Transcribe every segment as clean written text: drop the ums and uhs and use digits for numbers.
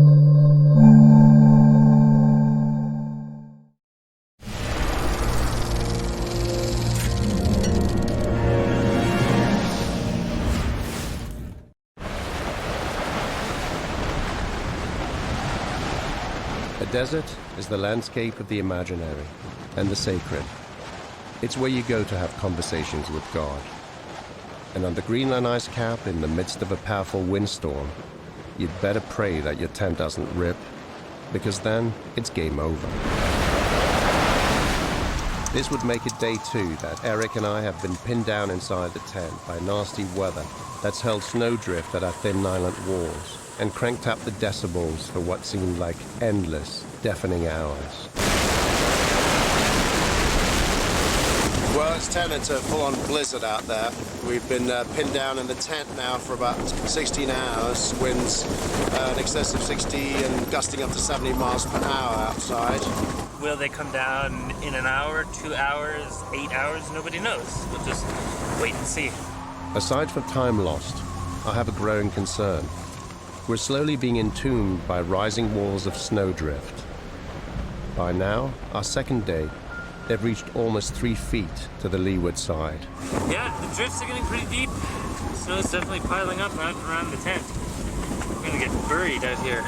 A desert is the landscape of the imaginary and the sacred. It's where you go to have conversations with God. And on the Greenland ice cap, in the midst of a powerful windstorm, you'd better pray that your tent doesn't rip, because then it's game over. This would make it day 2 that Eric and I have been pinned down inside the tent by nasty weather that's held snowdrift at our thin island walls and cranked up the decibels for what seemed like endless, deafening hours. Well, it's turned into a full-on blizzard out there. We've been pinned down in the tent now for about 16 hours. Winds in excess of 60 and gusting up to 70 miles per hour outside. Will they come down in an hour, 2 hours, 8 hours? Nobody knows. We'll just wait and see. Aside from time lost, I have a growing concern. We're slowly being entombed by rising walls of snowdrift. By now, our second day, they've reached almost 3 feet to the leeward side. Yeah, the drifts are getting pretty deep. Snow's definitely piling up around the tent. We're gonna get buried out here.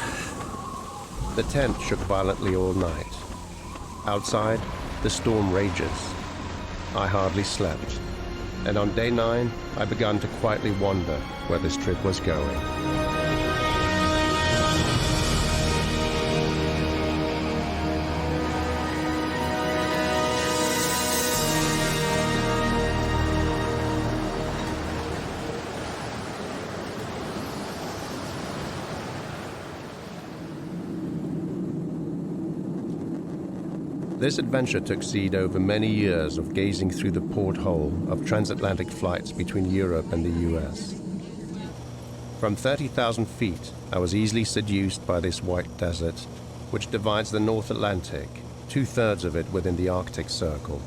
The tent shook violently all night. Outside, the storm rages. I hardly slept. And on day 9, I began to quietly wonder where this trip was going. This adventure took seed over many years of gazing through the porthole of transatlantic flights between Europe and the US. From 30,000 feet, I was easily seduced by this white desert, which divides the North Atlantic, 2/3 of it within the Arctic Circle.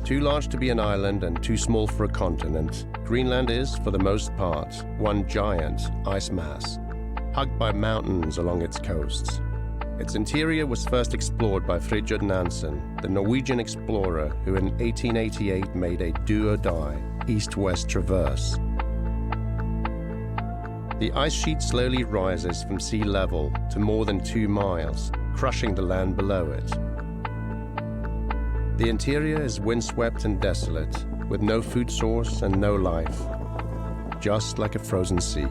Too large to be an island and too small for a continent, Greenland is, for the most part, one giant ice mass, hugged by mountains along its coasts. Its interior was first explored by Fridtjof Nansen, the Norwegian explorer who in 1888 made a do-or-die east-west traverse. The ice sheet slowly rises from sea level to more than 2 miles, crushing the land below it. The interior is windswept and desolate, with no food source and no life, just like a frozen sea.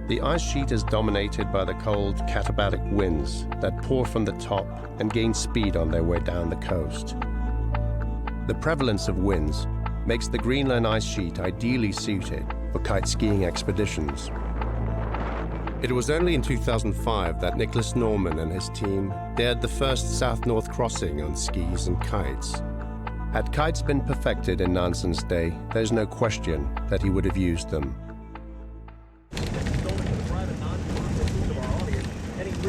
The ice sheet is dominated by the cold katabatic winds that pour from the top and gain speed on their way down the coast. The prevalence of winds makes the Greenland ice sheet ideally suited for kite skiing expeditions. It was only in 2005 that Nicholas Norman and his team dared the first south-north crossing on skis and kites. Had kites been perfected in Nansen's day, there's no question that he would have used them.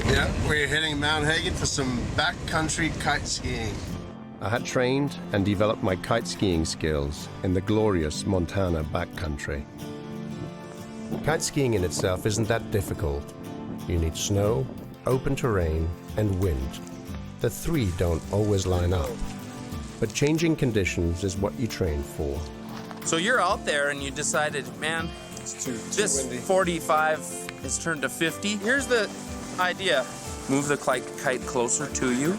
Yeah, we're heading Mount Hagen for some backcountry kite skiing. I had trained and developed my kite skiing skills in the glorious Montana backcountry. Kite skiing in itself isn't that difficult. You need snow, open terrain, and wind. The 3 don't always line up, but changing conditions is what you train for. So you're out there and you decided, man, this 45 has turned to 50. Here's the idea. Move the kite closer to you.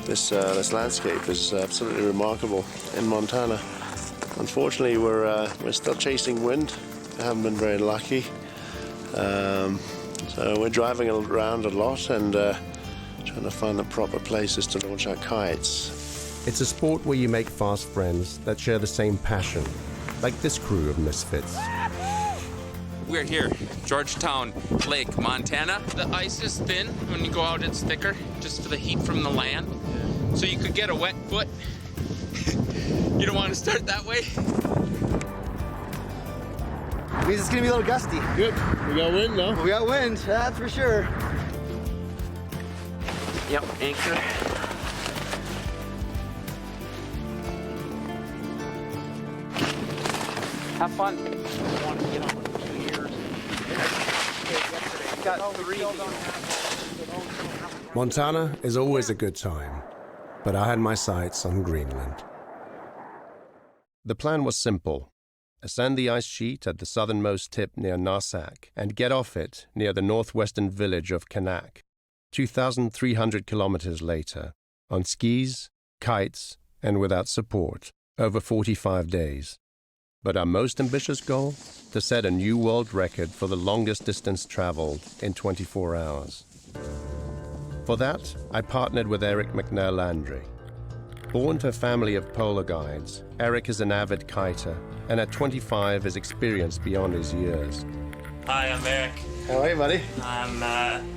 This landscape is absolutely remarkable in Montana. Unfortunately, we're still chasing wind. I haven't been very lucky. So we're driving around a lot and trying to find the proper places to launch our kites. It's a sport where you make fast friends that share the same passion, like this crew of misfits. We're here, Georgetown Lake, Montana. The ice is thin. When you go out, it's thicker, just for the heat from the land. So you could get a wet foot. You don't want to start that way. Means it's gonna be a little gusty. Good. We got wind now. We got wind, that's for sure. Yep, anchor. Have fun. I want to get on. got 3. Montana is always a good time, but I had my sights on Greenland. The plan was simple. Ascend the ice sheet at the southernmost tip near Narsak and get off it near the northwestern village of Kanak, 2,300 kilometers later, on skis, kites, and without support, over 45 days. But our most ambitious goal? To set a new world record for the longest distance traveled in 24 hours. For that, I partnered with Eric McNeil Landry. Born to a family of polar guides, Eric is an avid kiter, and at 25 is experienced beyond his years. Hi, I'm Eric. How are you, buddy? I'm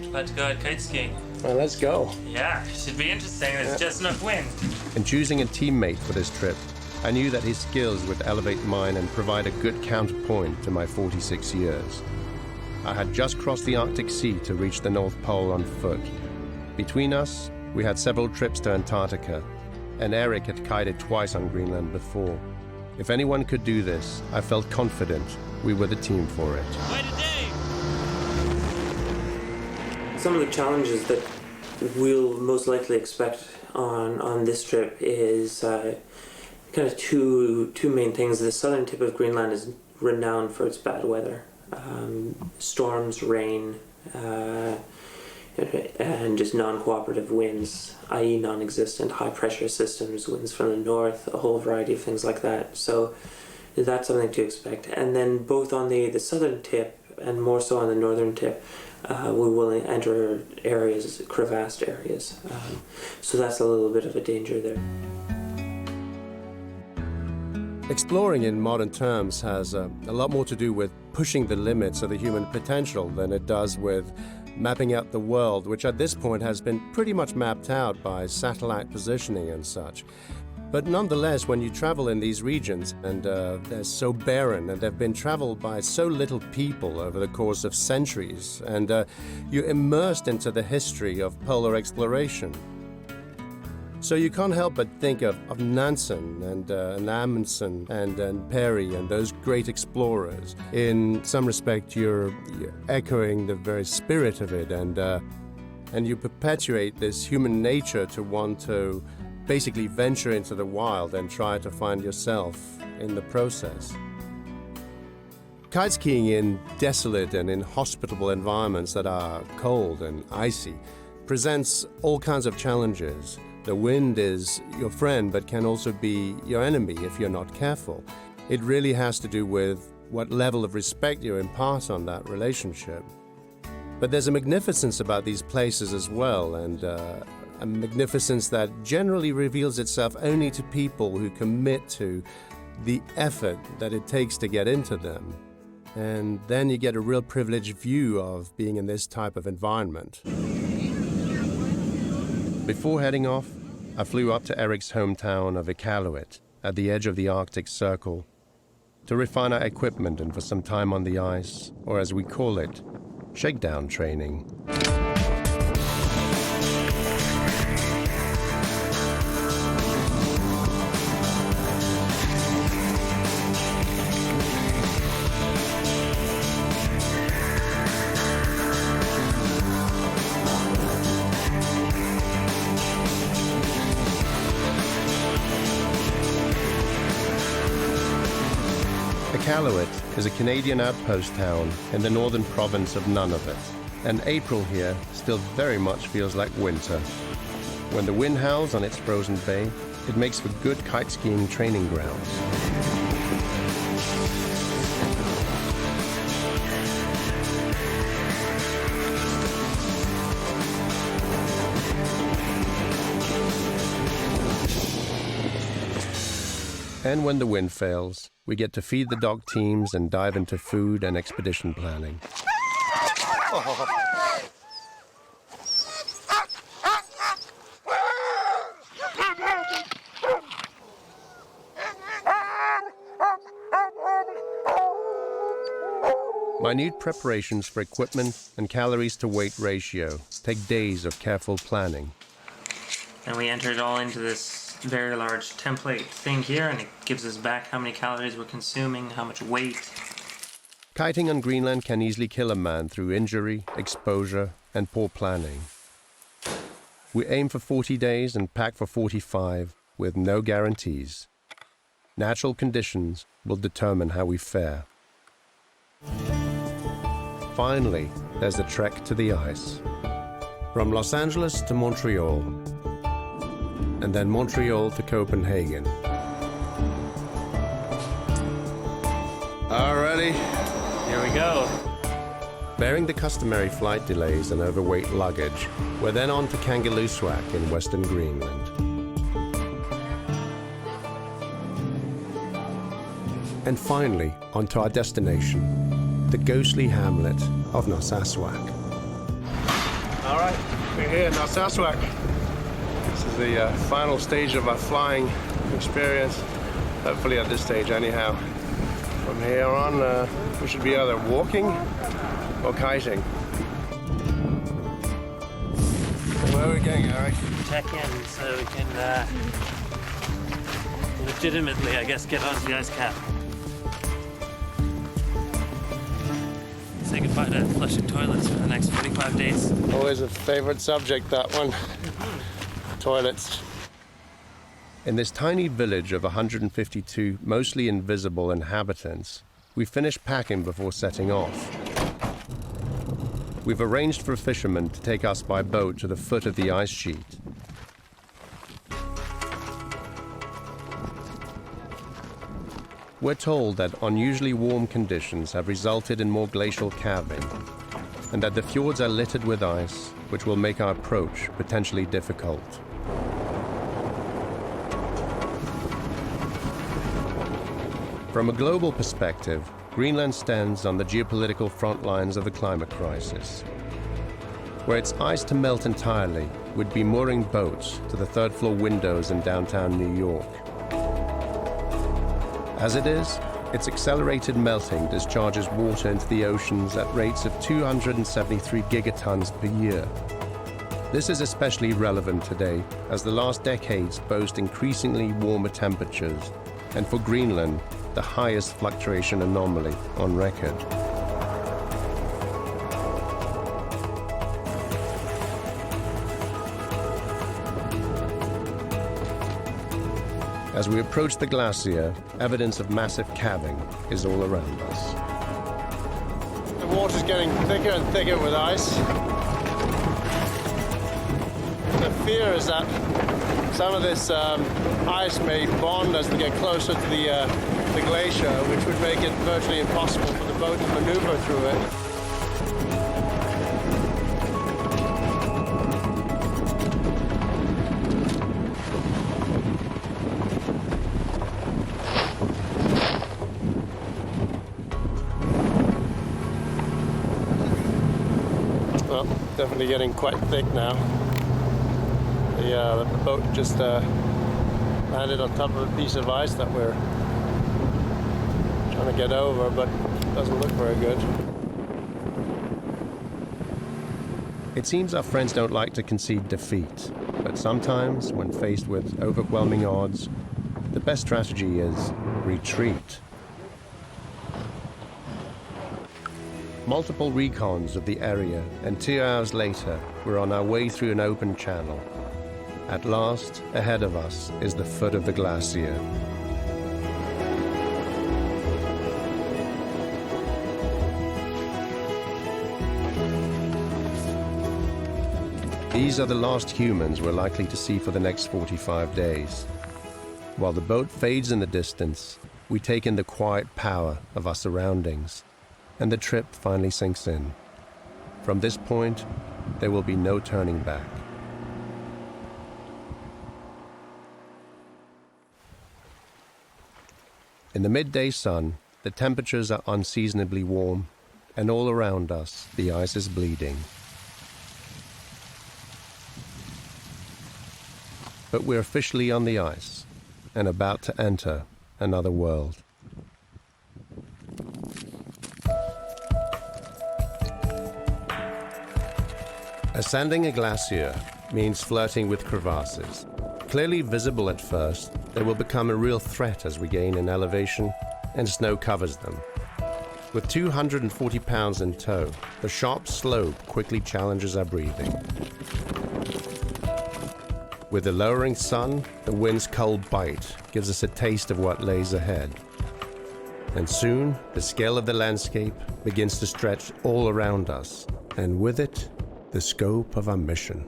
about to go out kite skiing. Well, let's go. Yeah, should be interesting. There's just enough wind. In choosing a teammate for this trip, I knew that his skills would elevate mine and provide a good counterpoint to my 46 years. I had just crossed the Arctic Sea to reach the North Pole on foot. Between us, we had several trips to Antarctica, and Eric had kited twice on Greenland before. If anyone could do this, I felt confident we were the team for it. Some of the challenges that we'll most likely expect on this trip is kind of two main things. The southern tip of Greenland is renowned for its bad weather. Storms, rain, and just non-cooperative winds, i.e. non-existent high-pressure systems, winds from the north, a whole variety of things like that. So that's something to expect. And then both on the southern tip and more so on the northern tip, we will enter areas, crevassed areas. So that's a little bit of a danger there. Exploring in modern terms has a lot more to do with pushing the limits of the human potential than it does with mapping out the world, which at this point has been pretty much mapped out by satellite positioning and such. But nonetheless, when you travel in these regions, and they're so barren, and they've been traveled by so little people over the course of centuries, and you're immersed into the history of polar exploration. So you can't help but think of Nansen and Amundsen and Peary and those great explorers. In some respect, you're echoing the very spirit of it, and you perpetuate this human nature to want to basically venture into the wild and try to find yourself in the process. Kite skiing in desolate and inhospitable environments that are cold and icy presents all kinds of challenges. The wind is your friend, but can also be your enemy if you're not careful. It really has to do with what level of respect you impart on that relationship. But there's a magnificence about these places as well, and a magnificence that generally reveals itself only to people who commit to the effort that it takes to get into them. And then you get a real privileged view of being in this type of environment. Before heading off, I flew up to Eric's hometown of Iqaluit, at the edge of the Arctic Circle, to refine our equipment and for some time on the ice, or as we call it, shakedown training. Iqaluit is a Canadian outpost town in the northern province of Nunavut, and April here still very much feels like winter. When the wind howls on its frozen bay, it makes for good kite skiing training grounds. And when the wind fails, we get to feed the dog teams and dive into food and expedition planning. Minute preparations for equipment and calories to weight ratio take days of careful planning. And we enter it all into this very large template thing here, and it gives us back how many calories we're consuming, how much weight. Kiting on Greenland can easily kill a man through injury, exposure, and poor planning. We aim for 40 days and pack for 45 with no guarantees. Natural conditions will determine how we fare. Finally, there's the trek to the ice. From Los Angeles to Montreal, and then Montreal to Copenhagen. All ready? Here we go. Bearing the customary flight delays and overweight luggage, we're then on to Kangerlussuaq in western Greenland. And finally, onto our destination, the ghostly hamlet of Narsarsuaq. All right, we're here in Narsarsuaq. This is the final stage of our flying experience, hopefully at this stage anyhow. From here on, we should be either walking or kiting. Where are we going, Eric? Check in so we can legitimately, I guess, get onto the ice cap. Say goodbye to flushing toilets for the next 45 days. Always a favorite subject, that one. Toilets. In this tiny village of 152 mostly invisible inhabitants, we finished packing before setting off. We've arranged for a fisherman to take us by boat to the foot of the ice sheet. We're told that unusually warm conditions have resulted in more glacial calving, and that the fjords are littered with ice, which will make our approach potentially difficult. From a global perspective, Greenland stands on the geopolitical front lines of the climate crisis. Were its ice to melt entirely, we'd be mooring boats to the third-floor windows in downtown New York. As it is, its accelerated melting discharges water into the oceans at rates of 273 gigatons per year. This is especially relevant today, as the last decades boast increasingly warmer temperatures, and for Greenland, the highest fluctuation anomaly on record. As we approach the glacier, evidence of massive calving is all around us. The water's getting thicker and thicker with ice. The fear is that some of this ice may bond as we get closer to the glacier, which would make it virtually impossible for the boat to maneuver through it. Well, definitely getting quite thick now. The boat just landed on top of a piece of ice that we're trying to get over, but it doesn't look very good. It seems our friends don't like to concede defeat, but sometimes, when faced with overwhelming odds, the best strategy is retreat. Multiple recons of the area, and 2 hours later, we're on our way through an open channel. At last, ahead of us is the foot of the glacier. These are the last humans we're likely to see for the next 45 days. While the boat fades in the distance, we take in the quiet power of our surroundings, and the trip finally sinks in. From this point, there will be no turning back. In the midday sun, the temperatures are unseasonably warm, and all around us, the ice is bleeding. But we're officially on the ice, and about to enter another world. Ascending a glacier means flirting with crevasses. Clearly visible at first, they will become a real threat as we gain in elevation and snow covers them. With 240 pounds in tow, the sharp slope quickly challenges our breathing. With the lowering sun, the wind's cold bite gives us a taste of what lays ahead. And soon, the scale of the landscape begins to stretch all around us, and with it, the scope of our mission.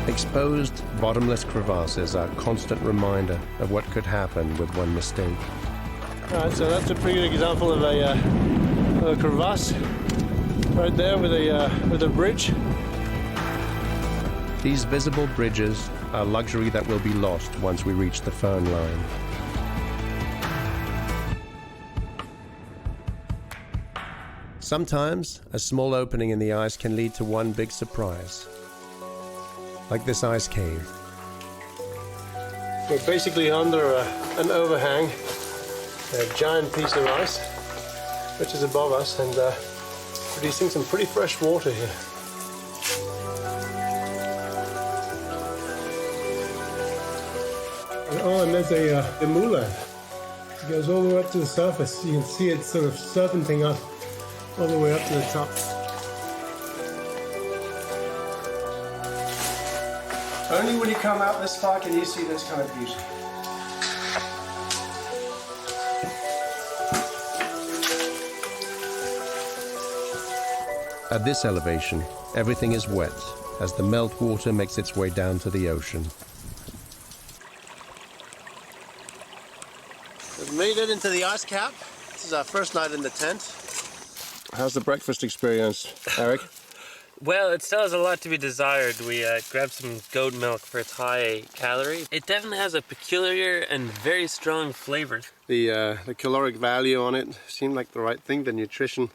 Exposed, bottomless crevasses are a constant reminder of what could happen with one mistake. All right, so that's a pretty good example of a crevasse right there with a bridge. These visible bridges are a luxury that will be lost once we reach the fern line. Sometimes, a small opening in the ice can lead to one big surprise. Like this ice cave. We're basically under an overhang, a giant piece of ice, which is above us and producing some pretty fresh water here. Oh, and there's a moorland. It goes all the way up to the surface. You can see it sort of serpenting up all the way up to the top. Only when you come out this far can you see this kind of beauty. At this elevation, everything is wet as the meltwater makes its way down to the ocean. We've made it into the ice cap. This is our first night in the tent. How's the breakfast experience, Eric? Well, it still has a lot to be desired. We grabbed some goat milk for its high calorie. It definitely has a peculiar and very strong flavor. The caloric value on it seemed like the right thing. The nutrition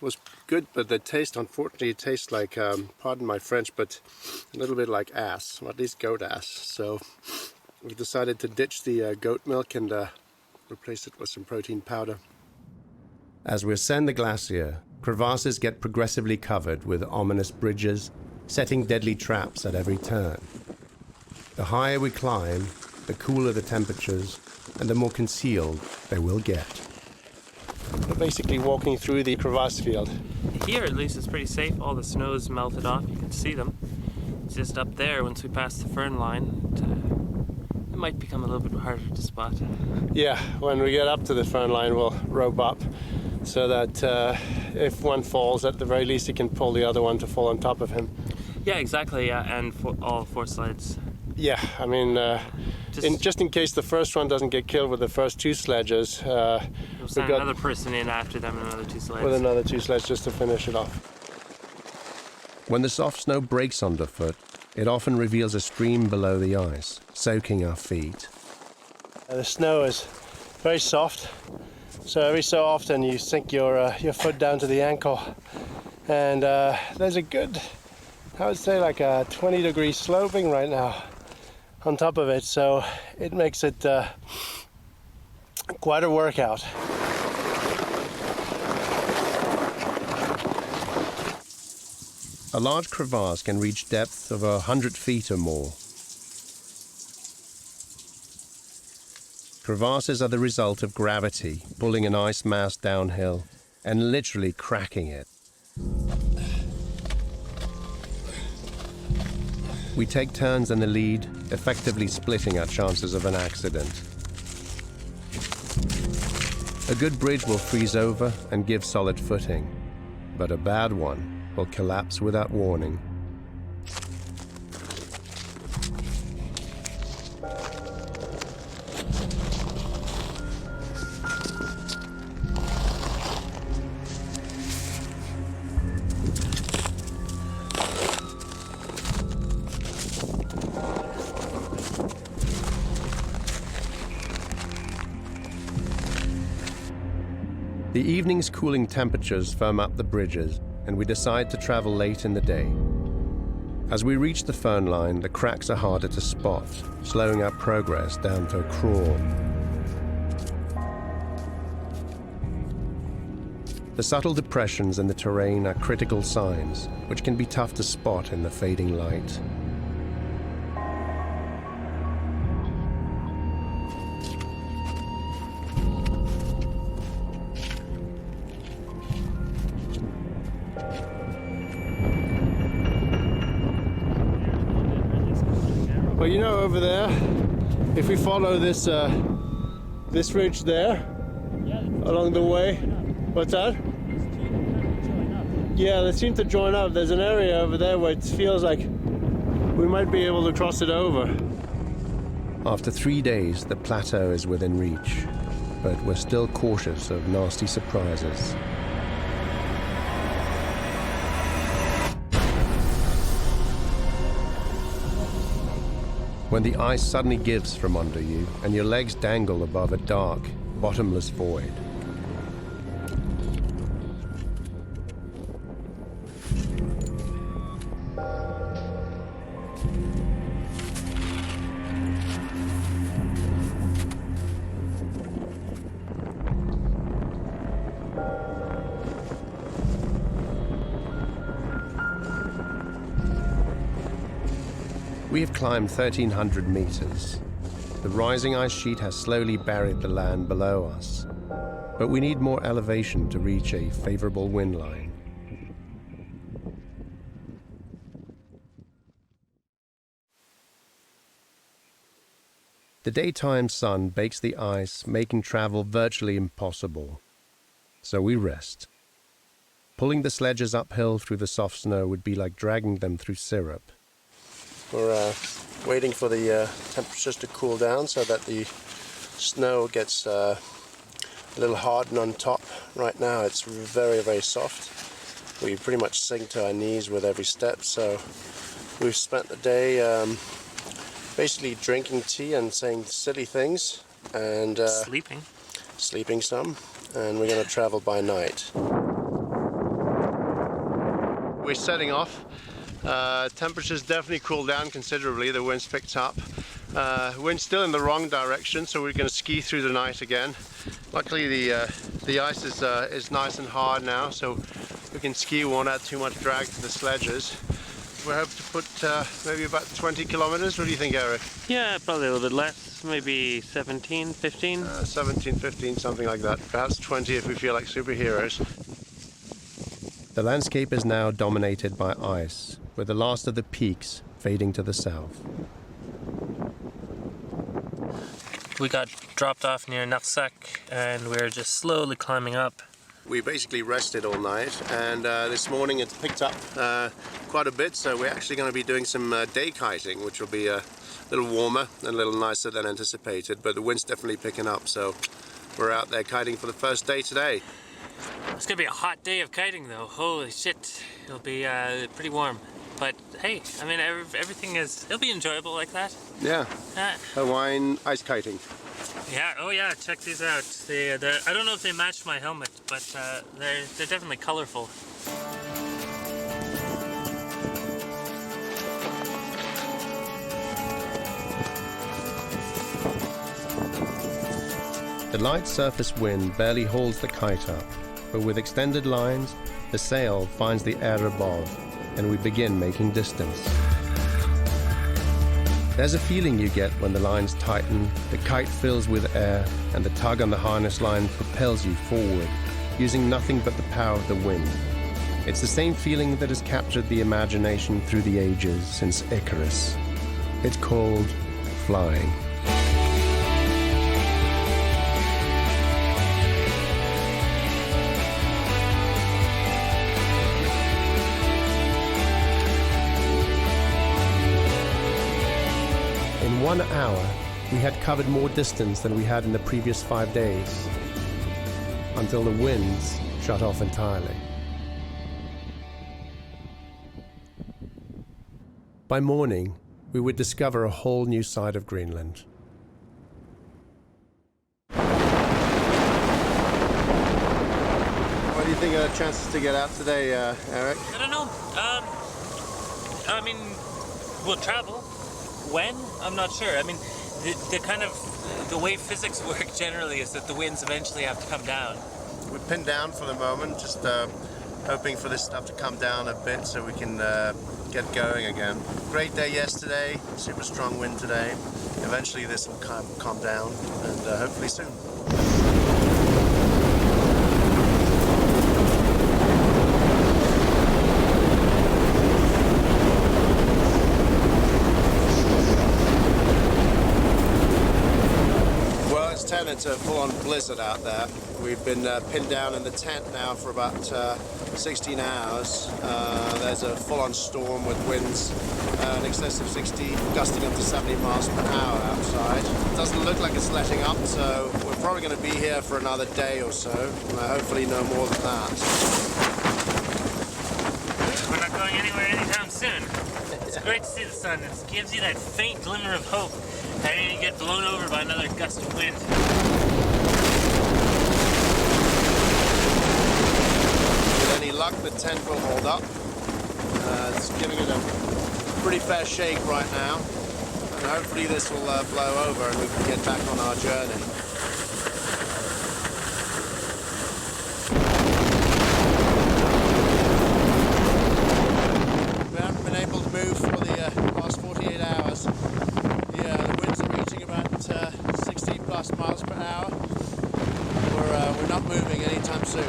was good, but the taste, unfortunately, it tastes like, pardon my French, but a little bit like ass, or at least goat ass. So we decided to ditch the goat milk and replace it with some protein powder. As we ascend the glacier, crevasses get progressively covered with ominous bridges, setting deadly traps at every turn. The higher we climb, the cooler the temperatures, and the more concealed they will get. We're basically walking through the crevasse field. Here, at least, it's pretty safe. All the snow's melted off. You can see them. It's just up there, once we pass the fern line, it might become a little bit harder to spot. Yeah, when we get up to the fern line, we'll rope up so that if one falls, at the very least, he can pull the other one to fall on top of him. Yeah, exactly, yeah, and for all four sleds. Yeah, I mean, just in case the first one doesn't get killed with the first two sledges, we'll send another person in after them and another two sleds. With another two sleds just to finish it off. When the soft snow breaks underfoot, it often reveals a stream below the ice, soaking our feet. The snow is very soft, so every so often you sink your foot down to the ankle, and there's a good, I would say like a 20-degree sloping right now on top of it, so it makes it quite a workout. A large crevasse can reach depths of 100 feet or more. Crevasses are the result of gravity pulling an ice mass downhill and literally cracking it. We take turns in the lead, effectively splitting our chances of an accident. A good bridge will freeze over and give solid footing, but a bad one will collapse without warning. The evening's cooling temperatures firm up the bridges, and we decide to travel late in the day. As we reach the phone line, the cracks are harder to spot, slowing our progress down to a crawl. The subtle depressions in the terrain are critical signs, which can be tough to spot in the fading light. Well, you know, over there, if we follow this this ridge there along the way, what's that? Yeah, they seem to join up. There's an area over there where it feels like we might be able to cross it over. After 3 days, the plateau is within reach, but we're still cautious of nasty surprises. When the ice suddenly gives from under you and your legs dangle above a dark, bottomless void. We have climbed 1,300 meters. The rising ice sheet has slowly buried the land below us, but we need more elevation to reach a favorable wind line. The daytime sun bakes the ice, making travel virtually impossible. So we rest. Pulling the sledges uphill through the soft snow would be like dragging them through syrup. We're waiting for the temperatures to cool down so that the snow gets a little hardened on top. Right now it's very, very soft. We pretty much sink to our knees with every step, so we've spent the day basically drinking tea and saying silly things and sleeping some, and we're going to travel by night. We're setting off. Temperatures definitely cooled down considerably. The wind's picked up. Wind's still in the wrong direction, so we're going to ski through the night again. Luckily the ice is nice and hard now, so we can ski, won't add too much drag to the sledges. We hope to put maybe about 20 kilometers. What do you think, Eric? Yeah, probably a little bit less, maybe 17, 15. 17, 15, something like that. Perhaps 20 if we feel like superheroes. The landscape is now dominated by ice, with the last of the peaks fading to the south. We got dropped off near Narsak and we're just slowly climbing up. We basically rested all night, and this morning it's picked up quite a bit, so we're actually going to be doing some day kiting, which will be a little warmer and a little nicer than anticipated, but the wind's definitely picking up, so we're out there kiting for the first day today. It's gonna be a hot day of kiting though. Holy shit, it'll be pretty warm. But hey, I mean, it'll be enjoyable like that. Yeah, Hawaiian ice kiting. Yeah, oh yeah, check these out. I don't know if they match my helmet, but they're definitely colorful. The light surface wind barely holds the kite up, but with extended lines, the sail finds the air above, and we begin making distance. There's a feeling you get when the lines tighten, the kite fills with air, and the tug on the harness line propels you forward, using nothing but the power of the wind. It's the same feeling that has captured the imagination through the ages since Icarus. It's called flying. In 1 hour, we had covered more distance than we had in the previous 5 days, until the winds shut off entirely. By morning, we would discover a whole new side of Greenland. What do you think of the chances to get out today, Eric? I don't know. I mean, we'll travel. When? I'm not sure. I mean, the way physics work generally is that the winds eventually have to come down. We're pinned down for the moment, just hoping for this stuff to come down a bit so we can get going again. Great day yesterday, super strong wind today. Eventually this will calm down, and hopefully soon. It's a full-on blizzard out there. We've been pinned down in the tent now for about 16 hours. There's a full-on storm with winds in excess of 60, gusting up to 70 miles per hour outside. It doesn't look like it's letting up, so we're probably going to be here for another day or so. Hopefully no more than that. We're not going anywhere anytime soon. It's great to see the sun. It gives you that faint glimmer of hope. How do you get blown over by another gust of wind? With any luck, the tent will hold up. It's giving it a pretty fair shake right now. And hopefully this will blow over and we can get back on our journey. We haven't been able to move for the last 48 hours. The winds are reaching about 60 plus miles per hour. We're not moving anytime soon.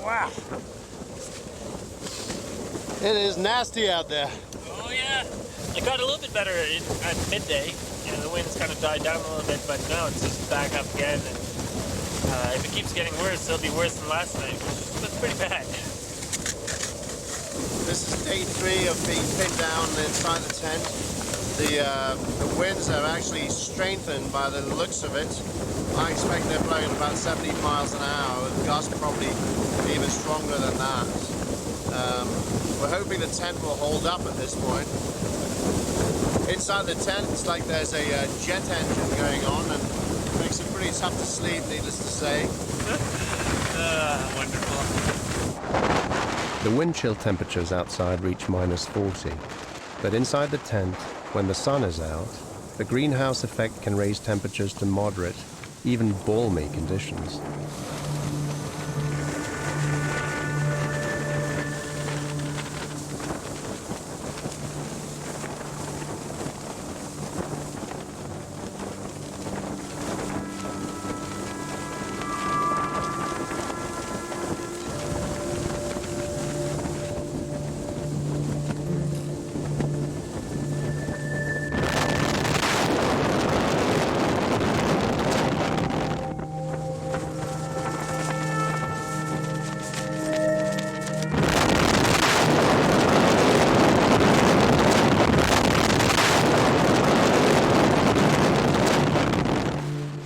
Wow. It is nasty out there. Oh yeah. It got a little bit better at midday. You know, the winds kind of died down a little bit, but now it's just back up again. And if it keeps getting worse, it'll be worse than last night, which was pretty bad. This is day 3 of being pinned down inside the tent. The winds have actually strengthened by the looks of it. I expect they're blowing at about 70 miles an hour, with gusts probably even stronger than that. We're hoping the tent will hold up at this point. Inside the tent, it's like there's a jet engine going on, and it makes it pretty tough to sleep, needless to say. Wonderful. The wind chill temperatures outside reach -40, but inside the tent, when the sun is out, the greenhouse effect can raise temperatures to moderate, even balmy conditions.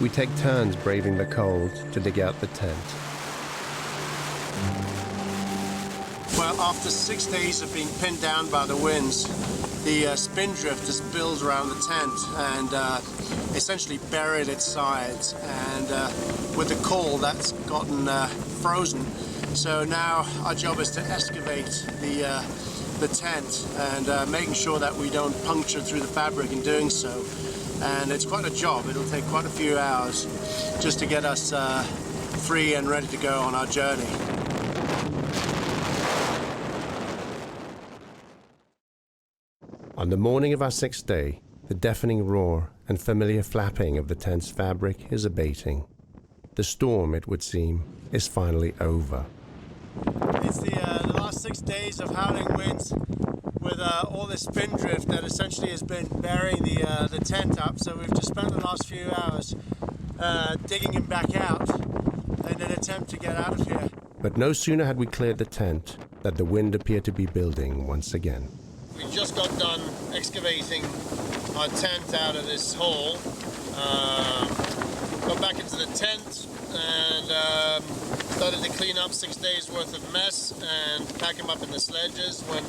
We take turns braving the cold to dig out the tent. Well, after 6 days of being pinned down by the winds, the spindrift has built around the tent and essentially buried its sides. And with the cold, that's gotten frozen. So now our job is to excavate the tent and making sure that we don't puncture through the fabric in doing so. And it's quite a job. It'll take quite a few hours just to get us free and ready to go on our journey. On the morning of our 6th day, the deafening roar and familiar flapping of the tent's fabric is abating. The storm, it would seem, is finally over. It's the last 6 days of howling winds with all this spindrift that essentially has been burying the tent up. So we've just spent the last few hours digging him back out in an attempt to get out of here. But no sooner had we cleared the tent that the wind appeared to be building once again. We just got done excavating our tent out of this hole. Got back into the tent and started to clean up 6 days worth of mess and pack them up in the sledges when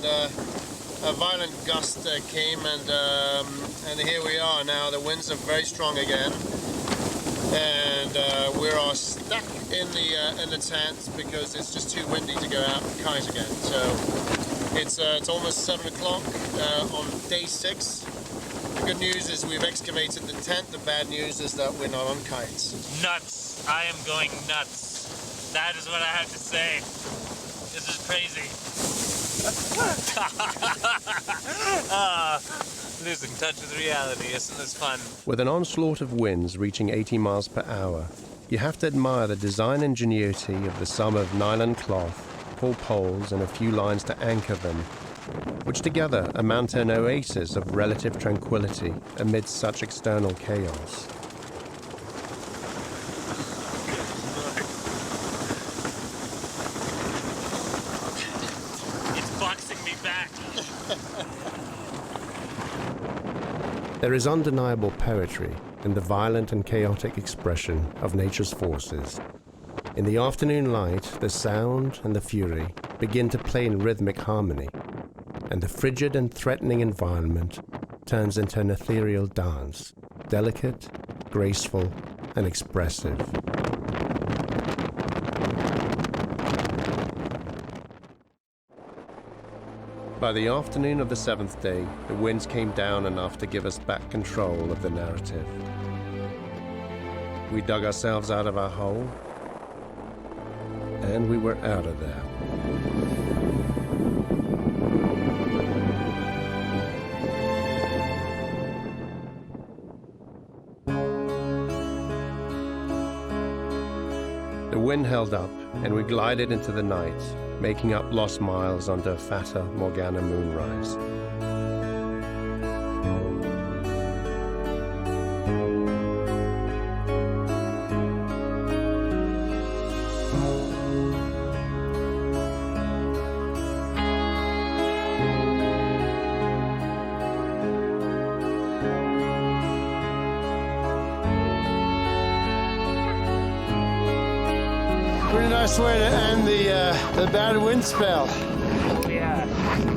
a violent gust came, and here we are now. The winds are very strong again. and we're all stuck in the tent because it's just too windy to go out and kite again. So it's almost 7 o'clock on day 6. The good news is we've excavated the tent. The bad news is that we're not on kites. Nuts. I am going nuts. That is what I have to say. This is crazy. Losing touch with reality, isn't this fun? With an onslaught of winds reaching 80 miles per hour, you have to admire the design ingenuity of the sum of nylon cloth, 4 poles and a few lines to anchor them, which together amount to an oasis of relative tranquility amidst such external chaos. It's boxing me back. There is undeniable poetry in the violent and chaotic expression of nature's forces. In the afternoon light, the sound and the fury begin to play in rhythmic harmony, and the frigid and threatening environment turns into an ethereal dance, delicate, graceful, and expressive. By the afternoon of the 7th day, the winds came down enough to give us back control of the narrative. We dug ourselves out of our hole, and we were out of there. The wind held up, and we glided into the night, making up lost miles under a Fata Morgana moonrise. Pretty nice way to end the bad wind spell. Yeah,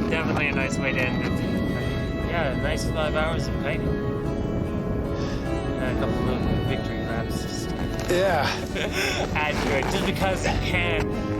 definitely a nice way to end it. Yeah, a nice 5 hours of kiting. And a couple of victory laps. Just Yeah. add to it, just because I can.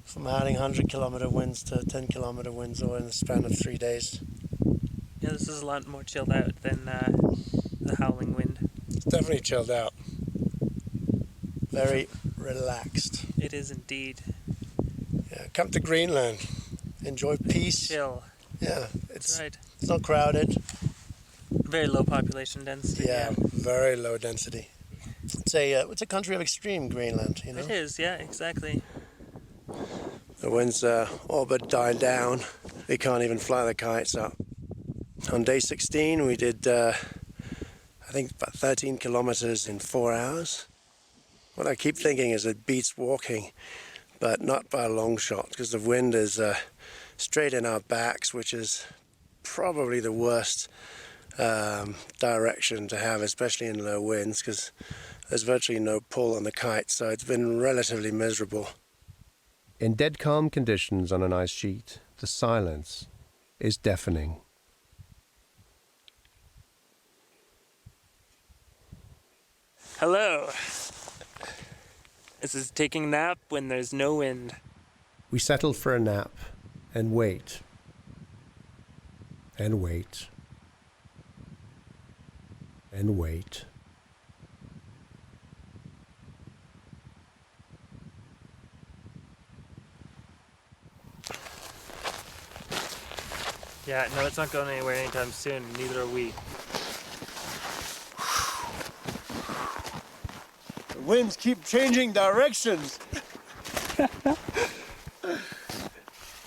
From adding 100-kilometer winds to 10-kilometer winds all in the span of 3 days. Yeah, this is a lot more chilled out than the howling wind. It's definitely chilled out. Very relaxed. It is indeed. Yeah, come to Greenland. Enjoy peace. Chill. Yeah, That's right. it's not crowded. Very low population density. Yeah, very low density. It's a country of extreme, Greenland, you know? It is, yeah, exactly. The winds all but died down. They can't even fly the kites up. On day 16, we did, I think, about 13 kilometers in 4 hours. What I keep thinking is it beats walking, but not by a long shot, because the wind is straight in our backs, which is probably the worst direction to have, especially in low winds, because there's virtually no pull on the kite, so it's been relatively miserable. In dead calm conditions on an ice sheet, the silence is deafening. Hello. This is taking a nap when there's no wind. We settle for a nap and wait. And wait. And wait. Yeah, no, it's not going anywhere anytime soon. Neither are we. The winds keep changing directions.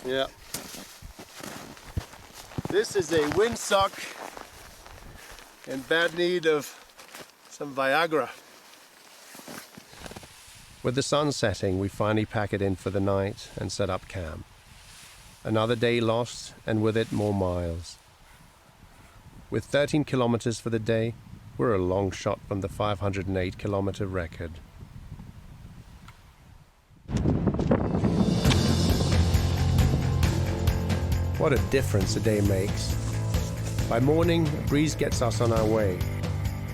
Yeah. This is a windsock in bad need of some Viagra. With the sun setting, we finally pack it in for the night and set up camp. Another day lost, and with it more miles. With 13 kilometers for the day, we're a long shot from the 508-kilometer record. What a difference a day makes. By morning, a breeze gets us on our way,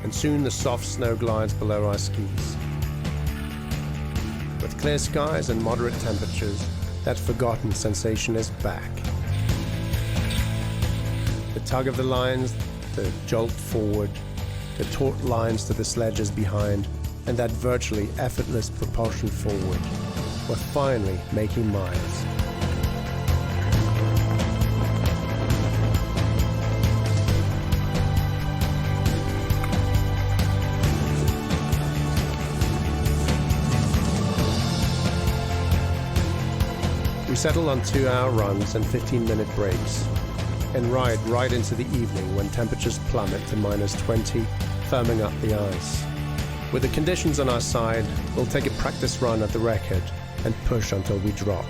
and soon the soft snow glides below our skis. With clear skies and moderate temperatures, that forgotten sensation is back. The tug of the lines, the jolt forward, the taut lines to the sledges behind, and that virtually effortless propulsion forward. We're finally making miles. We settle on 2-hour runs and 15-minute breaks, and ride right into the evening when temperatures plummet to -20, firming up the ice. With the conditions on our side, we'll take a practice run at the record and push until we drop.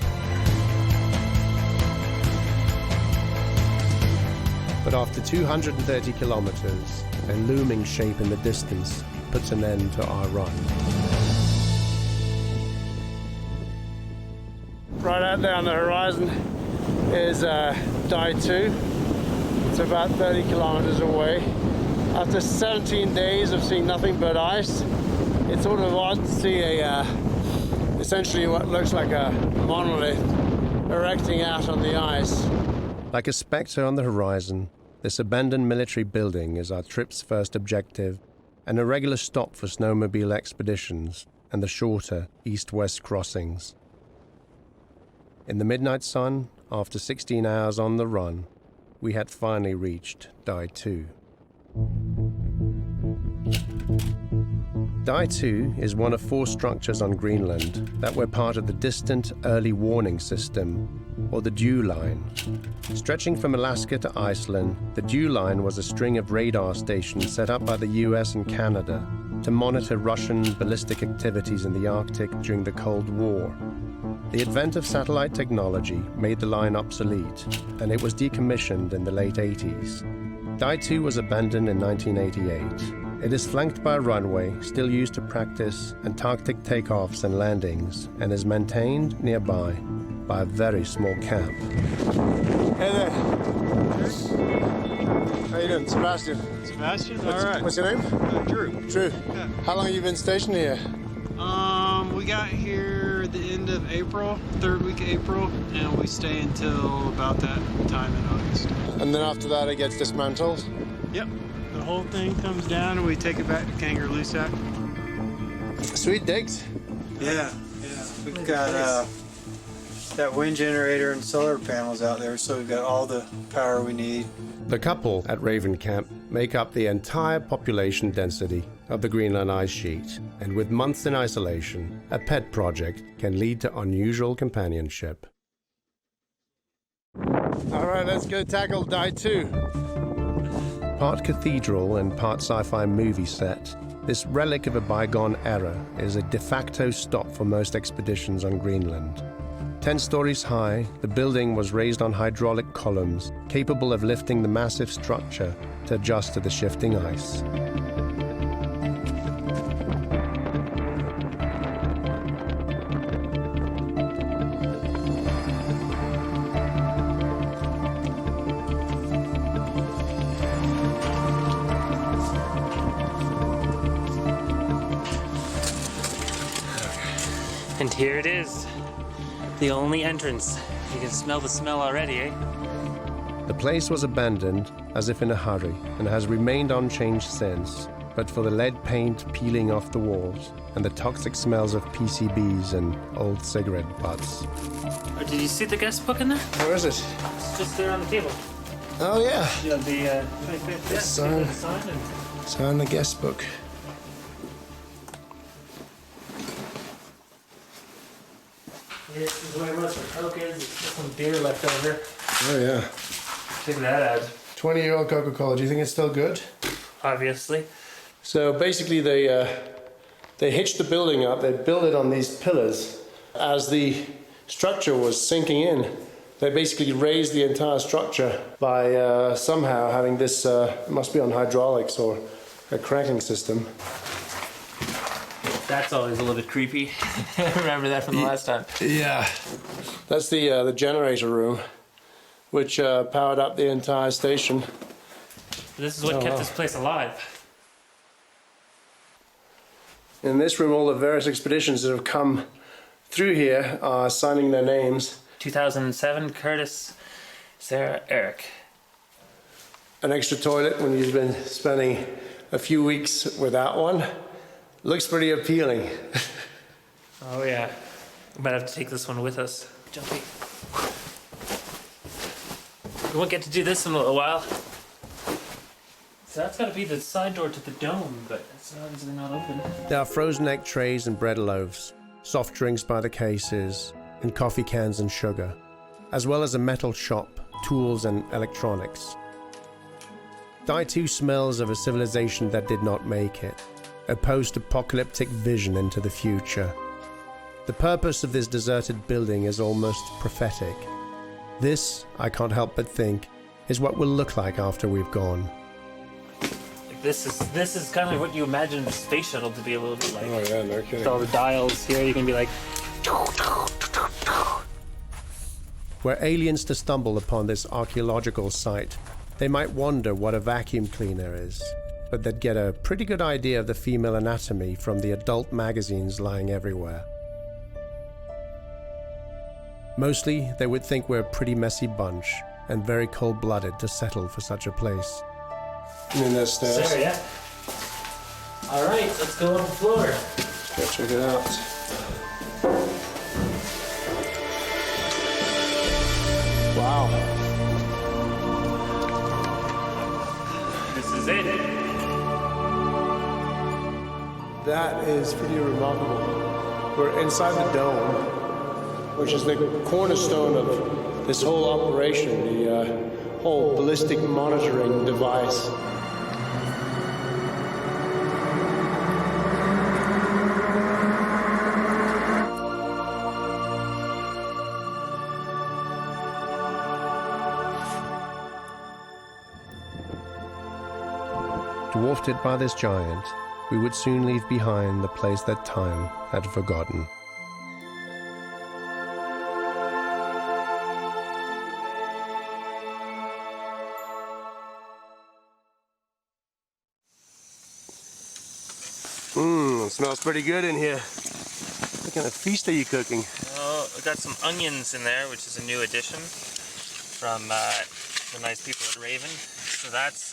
But after 230 kilometers, a looming shape in the distance puts an end to our run. Right out there on the horizon is Die 2. It's about 30 kilometers away. After 17 days of seeing nothing but ice, it's sort of odd to see essentially what looks like a monolith erecting out on the ice. Like a specter on the horizon, this abandoned military building is our trip's first objective, and a regular stop for snowmobile expeditions and the shorter east-west crossings. In the midnight sun, after 16 hours on the run, we had finally reached Die 2. Die 2 is one of 4 structures on Greenland that were part of the distant early warning system, or the dew line. Stretching from Alaska to Iceland, the dew line was a string of radar stations set up by the US and Canada to monitor Russian ballistic activities in the Arctic during the Cold War. The advent of satellite technology made the line obsolete, and it was decommissioned in the late 80s. Die 2 was abandoned in 1988. It is flanked by a runway still used to practice Antarctic takeoffs and landings, and is maintained nearby by a very small camp. Hey there. How you doing? Sebastian. Sebastian? All right. What's your name? Drew. Drew. Yeah. How long have you been stationed here? We got here the end of April, 3rd week of April, and we stay until about that time in August. And then after that it gets dismantled? Yep. The whole thing comes down and we take it back to Kangaroo Sack. Sweet digs. Yeah. We've got that wind generator and solar panels out there, so we've got all the power we need. The couple at Raven Camp make up the entire population density of the Greenland ice sheet, and with months in isolation, a pet project can lead to unusual companionship. All right, let's go tackle Die 2. Part cathedral and part sci-fi movie set, this relic of a bygone era is a de facto stop for most expeditions on Greenland. 10 stories high, the building was raised on hydraulic columns, capable of lifting the massive structure to adjust to the shifting ice. And here it is. The only entrance. You can smell the smell already, eh? The place was abandoned as if in a hurry and has remained unchanged since, but for the lead paint peeling off the walls and the toxic smells of PCBs and old cigarette butts. Oh, did you see the guest book in there? Where is it? It's just there on the table. Oh yeah. Yeah, the sign. Sign the guest book. This is where most of the Coke is. There's some beer left over. Oh yeah. Check that out. 20-year-old Coca-Cola. Do you think it's still good? obviously. So basically they hitched the building up, they built it on these pillars. As the structure was sinking in, they basically raised the entire structure by somehow having this, it must be on hydraulics or a cranking system. That's always a little bit creepy. Remember that from the last time. Yeah. That's the generator room, which powered up the entire station. This is what kept this place alive. In this room, all the various expeditions that have come through here are signing their names. 2007, Curtis, Sarah, Eric. An extra toilet when you've been spending a few weeks without one. Looks pretty appealing. Oh yeah. We might have to take this one with us. Jumpy. We won't get to do this in a little while. So that's gotta be the side door to the dome, but it's obviously not open. There are frozen egg trays and bread loaves, soft drinks by the cases, and coffee cans and sugar, as well as a metal shop, tools and electronics. Die too smells of a civilization that did not make it, a post-apocalyptic vision into the future. The purpose of this deserted building is almost prophetic. This, I can't help but think, is what will look like after we've gone. Like this is kind of what you imagine the space shuttle to be a little bit like. Oh yeah, no kidding. With all the dials here, you can be like. Were aliens to stumble upon this archaeological site, they might wonder what a vacuum cleaner is, but they'd get a pretty good idea of the female anatomy from the adult magazines lying everywhere. Mostly, they would think we're a pretty messy bunch and very cold-blooded to settle for such a place. And then there's stairs. Sarah, yeah. All right, let's go on the floor. Go check it out. Wow. This is it. That is pretty remarkable. We're inside the dome, which is the cornerstone of this whole operation, the whole ballistic monitoring device. Dwarfed by this giant, we would soon leave behind the place that time had forgotten. It smells pretty good in here. What kind of feast are you cooking? Oh, we got some onions in there, which is a new addition from the nice people at Raven. So that's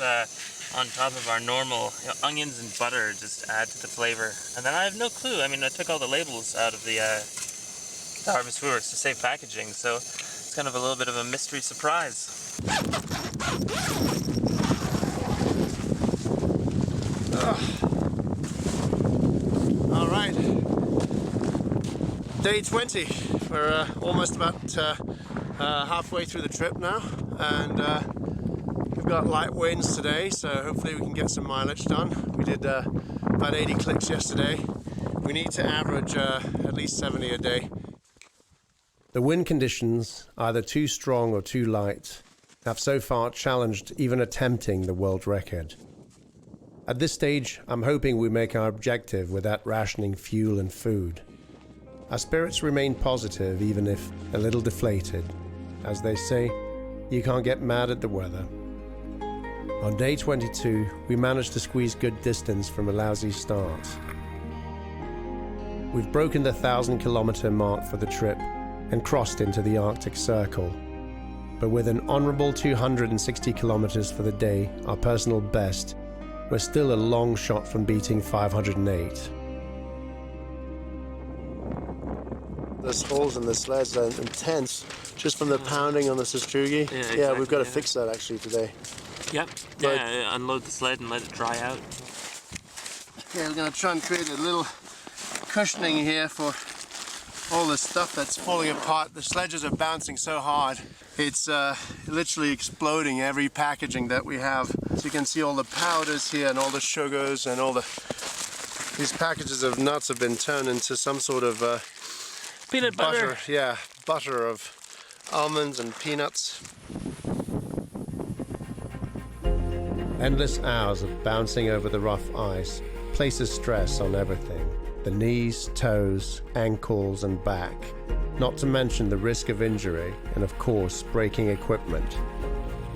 on top of our normal onions and butter, just add to the flavor. And then I have no clue. I mean, I took all the labels out of the Harvest Food Works to save packaging, so it's kind of a little bit of a mystery surprise. All right. Day 20. We're almost about halfway through the trip now, and we've got light winds today, so hopefully we can get some mileage done. We did about 80 clicks yesterday. We need to average at least 70 a day. The wind conditions, either too strong or too light, have so far challenged even attempting the world record. At this stage, I'm hoping we make our objective without rationing fuel and food. Our spirits remain positive, even if a little deflated. As they say, you can't get mad at the weather. On day 22, we managed to squeeze good distance from a lousy start. We've broken the 1,000-kilometer mark for the trip and crossed into the Arctic Circle. But with an honorable 260 kilometers for the day, our personal best, we're still a long shot from beating 508. Those holes in the sleds are intense, just from the pounding on the sastrugi. Yeah, exactly, yeah, we've got to fix that actually today. Yep. Yeah, unload the sled and let it dry out. Yeah, we're going to try and create a little cushioning here for all the stuff that's falling apart. The sledges are bouncing so hard. It's literally exploding every packaging that we have. So you can see all the powders here and all the sugars and all these packages of nuts have been turned into some sort of peanut butter. Yeah, butter of almonds and peanuts. Endless hours of bouncing over the rough ice places stress on everything. The knees, toes, ankles and back. Not to mention the risk of injury and of course breaking equipment.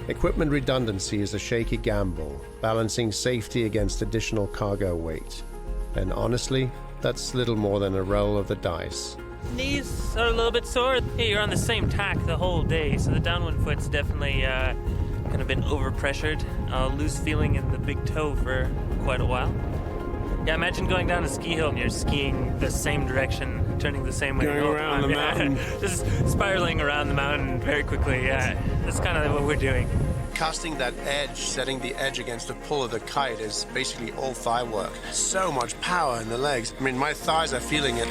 Equipment redundancy is a shaky gamble, balancing safety against additional cargo weight. And honestly, that's little more than a roll of the dice. Knees are a little bit sore. Hey, you're on the same tack the whole day, so the downwind foot's definitely kind of been overpressured. Loose feeling in the big toe for quite a while. Yeah, imagine going down a ski hill and you're skiing the same direction, turning the same way. Going around the mountain. Just spiraling around the mountain very quickly. Yeah, that's kind of what we're doing. Casting that edge, setting the edge against the pull of the kite is basically all thigh work. So much power in the legs. I mean, my thighs are feeling it.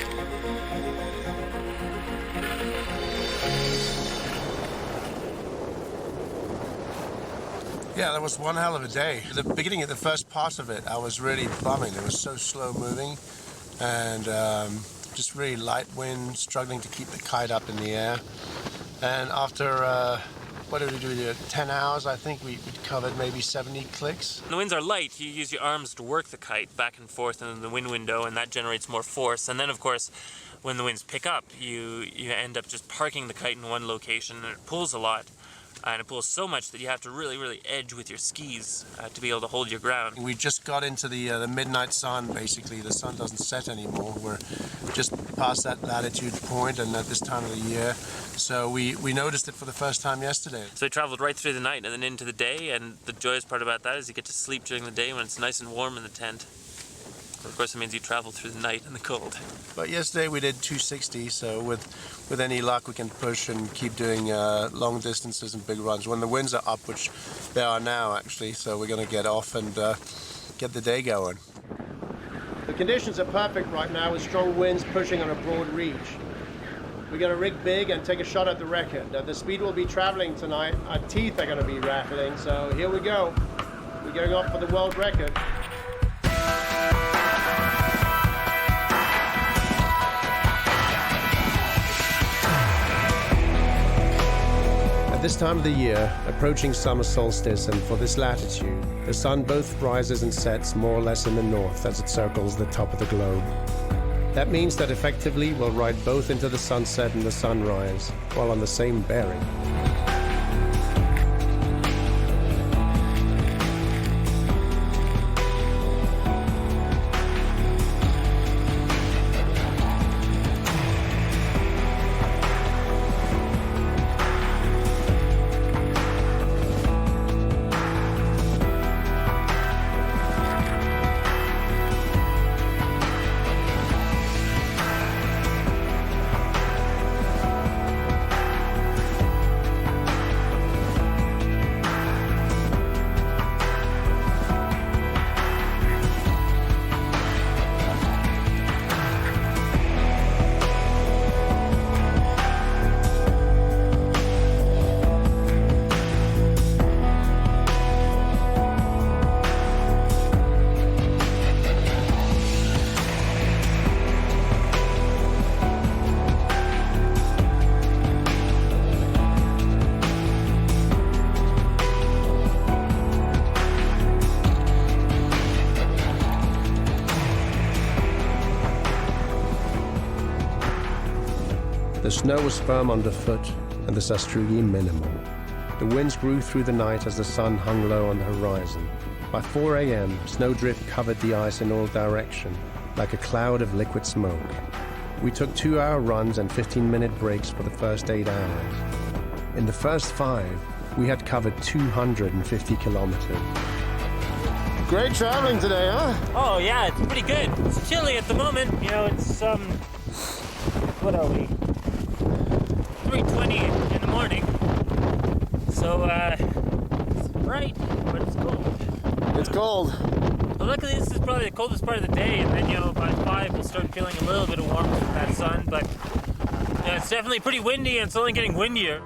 Yeah, that was one hell of a day. At the beginning of the first part of it, I was really bumming. It was so slow moving and just really light wind, struggling to keep the kite up in the air. And after, what did we do? 10 hours, I think we covered maybe 70 clicks. When the winds are light, you use your arms to work the kite back and forth in the wind window, and that generates more force. And then, of course, when the winds pick up, you end up just parking the kite in one location, and it pulls a lot. And it pulls so much that you have to really, really edge with your skis to be able to hold your ground. We just got into the midnight sun, basically. The sun doesn't set anymore. We're just past that latitude point and at this time of the year. So we noticed it for the first time yesterday. So we traveled right through the night and then into the day, and the joyous part about that is you get to sleep during the day when it's nice and warm in the tent. Of course, it means you travel through the night in the cold. But yesterday we did 260, so with any luck we can push and keep doing long distances and big runs when the winds are up, which they are now actually. So we're going to get off and get the day going. The conditions are perfect right now with strong winds pushing on a broad reach. We're going to rig big and take a shot at the record. At the speed we'll be traveling tonight, our teeth are going to be rattling. So here we go. We're going off for the world record. At this time of the year, approaching summer solstice, and for this latitude, the sun both rises and sets more or less in the north as it circles the top of the globe. That means that effectively we'll ride both into the sunset and the sunrise, while on the same bearing. The snow was firm underfoot and the sastrugi minimal. The winds grew through the night as the sun hung low on the horizon. By 4 a.m., snowdrift covered the ice in all directions, like a cloud of liquid smoke. We took 2-hour runs and 15-minute breaks for the first 8 hours. In the first 5, we had covered 250 kilometers. Great traveling today, huh? Oh yeah, it's pretty good. It's chilly at the moment. You know, it's what are we? 3:20 in the morning. So it's bright, but it's cold. It's cold. But luckily this is probably the coldest part of the day, and then by 5 we'll start feeling a little bit of warmth from that sun, but Yeah, it's definitely pretty windy, and it's only getting windier.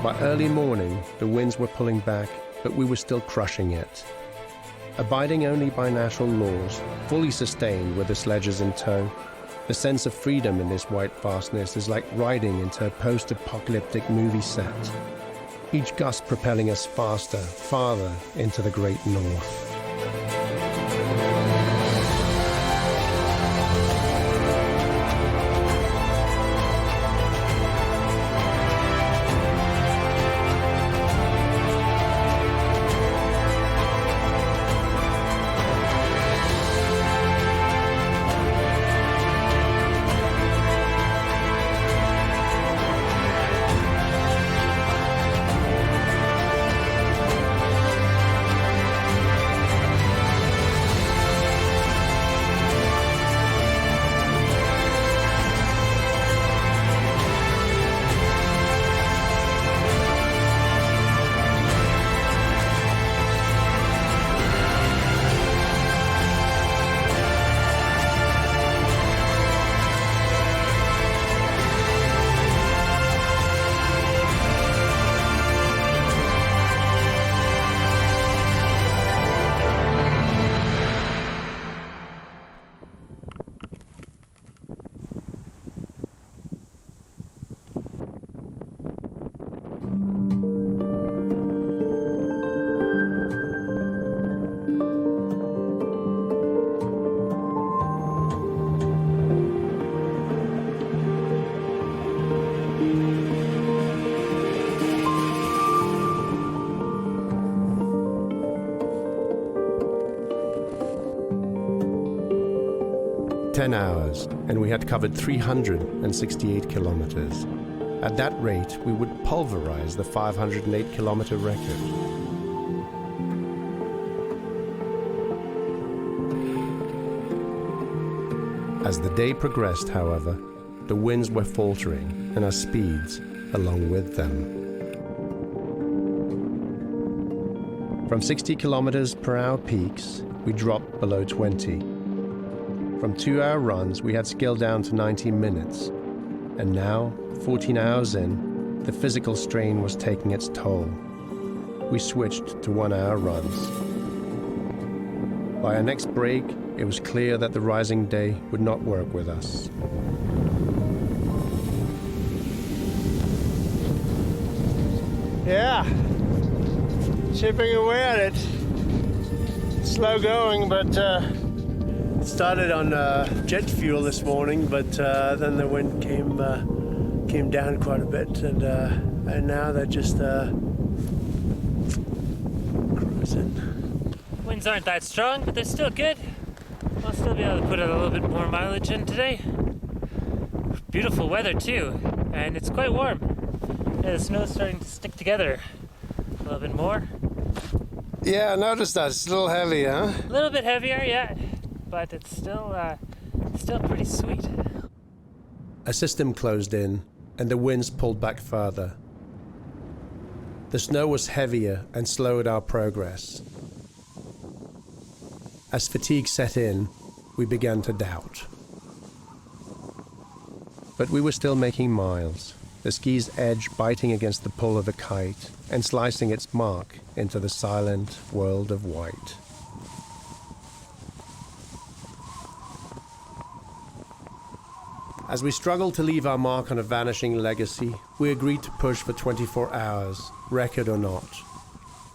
By early morning, the winds were pulling back, but we were still crushing it. Abiding only by natural laws, fully sustained with the sledges in tow, the sense of freedom in this white vastness is like riding into a post-apocalyptic movie set. Each gust propelling us faster, farther into the great north. "10 hours, and we had covered 368 kilometers. At that rate, we would pulverize the 508-kilometer record. As the day progressed, however, the winds were faltering, and our speeds along with them. From 60 kilometers per hour peaks, we dropped below 20. From 2-hour runs, we had scaled down to 90 minutes. And now, 14 hours in, the physical strain was taking its toll. We switched to 1-hour runs. By our next break, it was clear that the rising day would not work with us. Yeah, chipping away at it. Slow going, but started on jet fuel this morning, but then the wind came down quite a bit, and now they're just cruising. Winds aren't that strong, but they're still good. I'll still be able to put a little bit more mileage in today. Beautiful weather too, and it's quite warm. Yeah, the snow's starting to stick together a little bit more. Yeah, I noticed that. It's a little heavy, huh? A little bit heavier, yeah, but it's still pretty sweet. A system closed in, and the winds pulled back further. The snow was heavier and slowed our progress. As fatigue set in, we began to doubt. But we were still making miles, the ski's edge biting against the pull of the kite and slicing its mark into the silent world of white. As we struggled to leave our mark on a vanishing legacy, we agreed to push for 24 hours, record or not.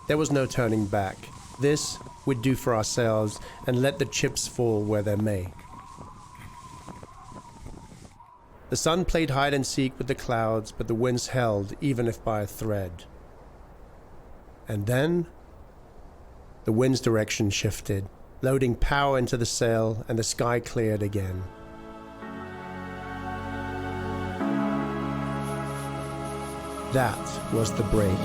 There was no turning back. This we'd do for ourselves and let the chips fall where they may. The sun played hide and seek with the clouds, but the winds held, even if by a thread. And then, the wind's direction shifted, loading power into the sail, and the sky cleared again. That was the break.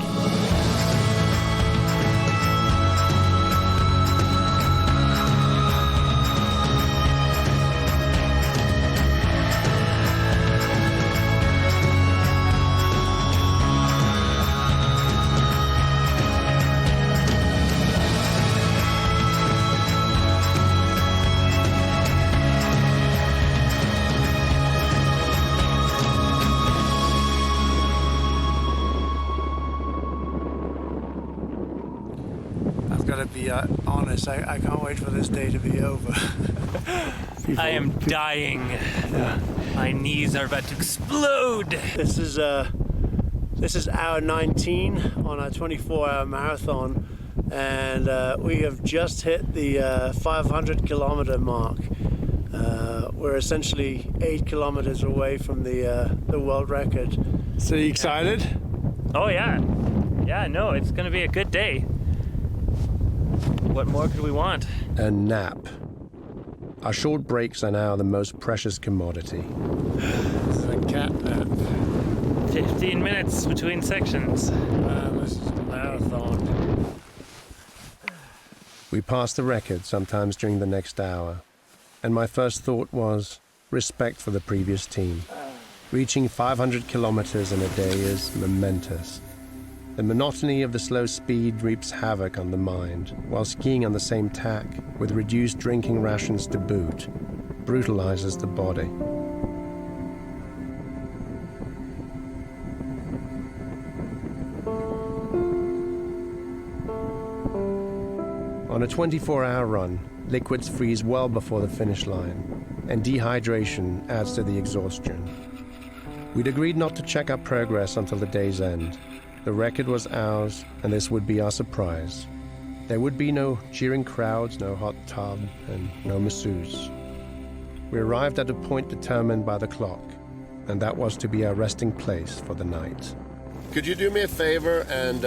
gotta be honest, I can't wait for this day to be over. I am dying. Yeah. My knees are about to explode. This is hour 19 on our 24-hour marathon, and we have just hit the 500 kilometer mark. We're essentially 8 kilometers away from the world record. So you excited? Oh yeah. Yeah, no, it's gonna be a good day. What more could we want? A nap. Our short breaks are now the most precious commodity. This is a cat nap. 15 minutes between sections. This is a marathon. We pass the record sometimes during the next hour, and my first thought was respect for the previous team. Reaching 500 kilometers in a day is momentous. The monotony of the slow speed reaps havoc on the mind, while skiing on the same tack, with reduced drinking rations to boot, brutalizes the body. On a 24-hour run, liquids freeze well before the finish line, and dehydration adds to the exhaustion. We'd agreed not to check our progress until the day's end. The record was ours, and this would be our surprise. There would be no cheering crowds, no hot tub, and no masseuse. We arrived at a point determined by the clock, and that was to be our resting place for the night. Could you do me a favor and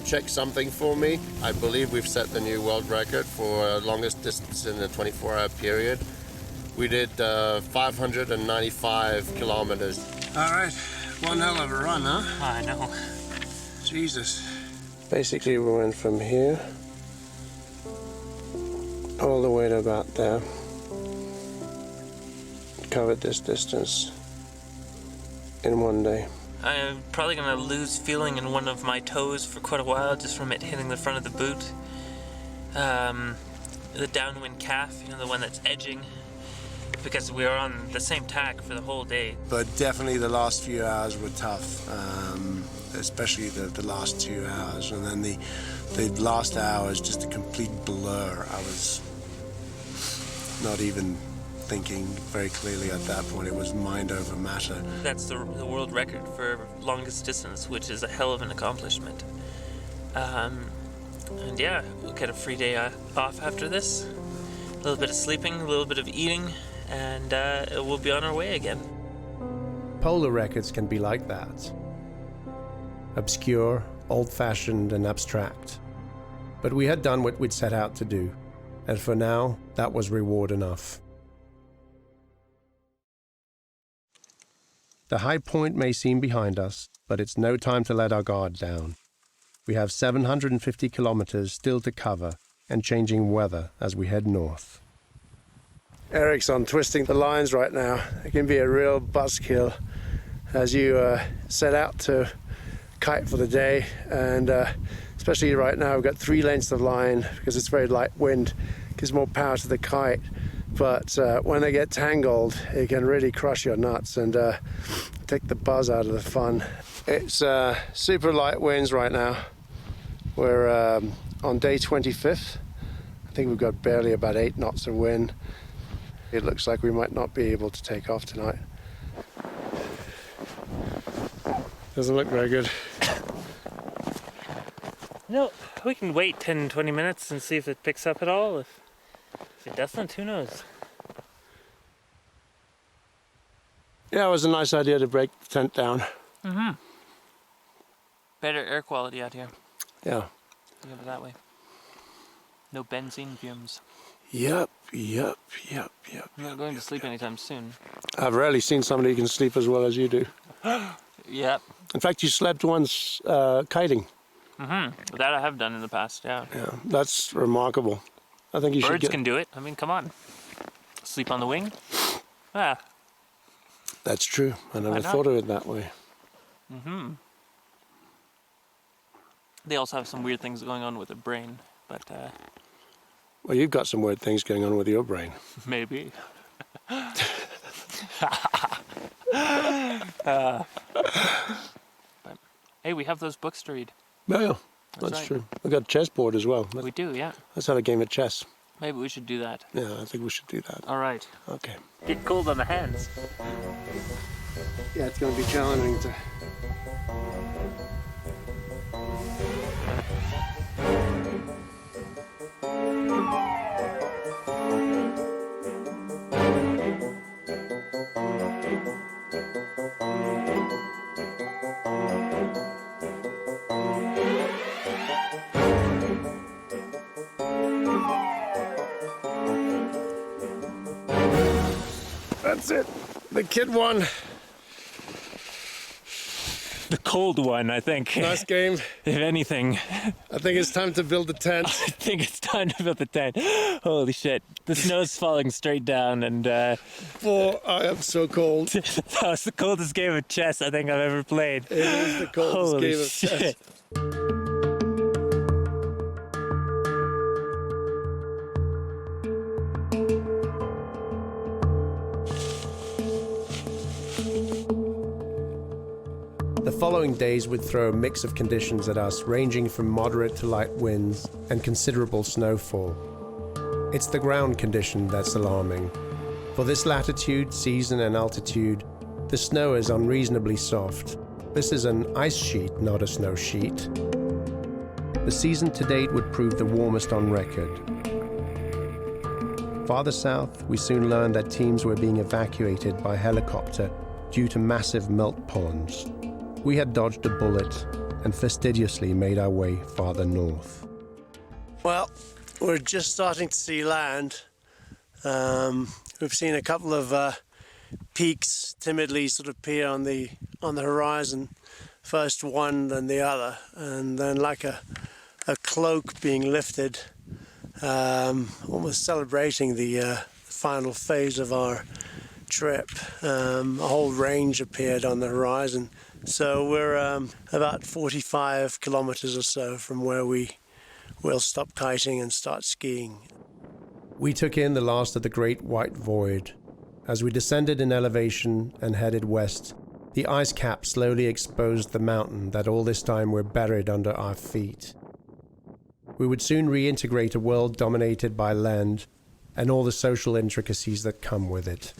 check something for me? I believe we've set the new world record for longest distance in a 24-hour period. We did 595 kilometers. All right, one hell of a run, huh? I know. Jesus. Basically, we went from here all the way to about there. Covered this distance in one day. I'm probably gonna lose feeling in one of my toes for quite a while just from it hitting the front of the boot. The downwind calf, you know, the one that's edging, because we were on the same tack for the whole day. But definitely the last few hours were tough, especially the last 2 hours. And then the last hour is just a complete blur. I was not even thinking very clearly at that point. It was mind over matter. That's the world record for longest distance, which is a hell of an accomplishment. And yeah, we'll get a free day off after this. A little bit of sleeping, a little bit of eating, and we'll be on our way again. Polar records can be like that. Obscure, old-fashioned, and abstract. But we had done what we'd set out to do, and for now, that was reward enough. The high point may seem behind us, but it's no time to let our guard down. We have 750 kilometers still to cover, and changing weather as we head north. Eric's on twisting the lines right now. It can be a real buzzkill as you set out to kite for the day, and especially right now we've got 3 lengths of line because it's very light wind, gives more power to the kite. But when they get tangled, it can really crush your nuts and take the buzz out of the fun. It's super light winds right now. We're on day 25th. I think we've got barely about 8 knots of wind. It looks like we might not be able to take off tonight. Doesn't look very good. No, we can wait 10-20 minutes and see if it picks up at all. If it doesn't, who knows? Yeah, it was a nice idea to break the tent down. Mm-hmm. Better air quality out here. Yeah. Think of it that way. No benzene fumes. Yep. I'm not going to sleep anytime soon. I've rarely seen somebody who can sleep as well as you do. Yep. In fact, you slept once kiting. Mm-hmm. That I have done in the past, yeah. Yeah, that's remarkable. I think you should Birds can do it. I mean, come on. Sleep on the wing? Ah. That's true. I never thought of it that way. Mm-hmm. They also have some weird things going on with their brain, but Well, you've got some weird things going on with your brain. maybe. But, hey, we have those books to read. Well, That's true. We've got a chessboard as well. We do, yeah. Let's have a game of chess. Maybe we should do that. Yeah, I think we should do that. All right. Okay. Get cold on the hands. Yeah, it's going to be challenging to... That's it. The kid won. The cold one, I think. Nice game. If anything. I think it's time to build the tent. I think it's time to build the tent. Holy shit. The snow's falling straight down and... Oh, I am so cold. That was the coldest game of chess I think I've ever played. It is the coldest Holy game of shit. chess. The following days would throw a mix of conditions at us, ranging from moderate to light winds and considerable snowfall. It's the ground condition that's alarming. For this latitude, season, and altitude, the snow is unreasonably soft. This is an ice sheet, not a snow sheet. The season to date would prove the warmest on record. Farther south, we soon learned that teams were being evacuated by helicopter due to massive melt ponds. We had dodged a bullet and fastidiously made our way farther north. Well, we're just starting to see land. We've seen a couple of peaks timidly sort of appear on the horizon. First one, then the other, and then like a cloak being lifted, almost celebrating the final phase of our trip. A whole range appeared on the horizon. So we're about 45 kilometers or so from where we will stop kiting and start skiing. We took in the last of the Great White Void. As we descended in elevation and headed west, the ice cap slowly exposed the mountain that all this time were buried under our feet. We would soon reintegrate a world dominated by land and all the social intricacies that come with it.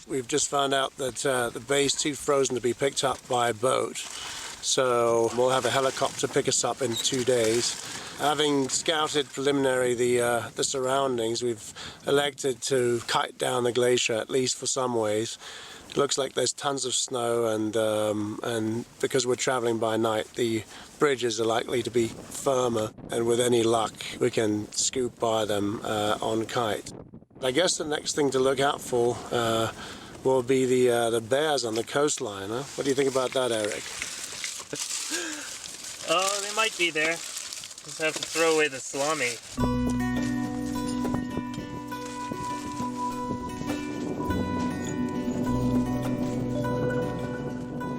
We've just found out that the bay's too frozen to be picked up by a boat, so we'll have a helicopter pick us up in 2 days. Having scouted preliminary the surroundings, we've elected to kite down the glacier, at least for some ways. It looks like there's tons of snow, and because we're traveling by night, the bridges are likely to be firmer, and with any luck, we can scoot by them on kite. I guess the next thing to look out for will be the bears on the coastline. Huh? What do you think about that, Eric? Oh, they might be there. Just have to throw away the salami.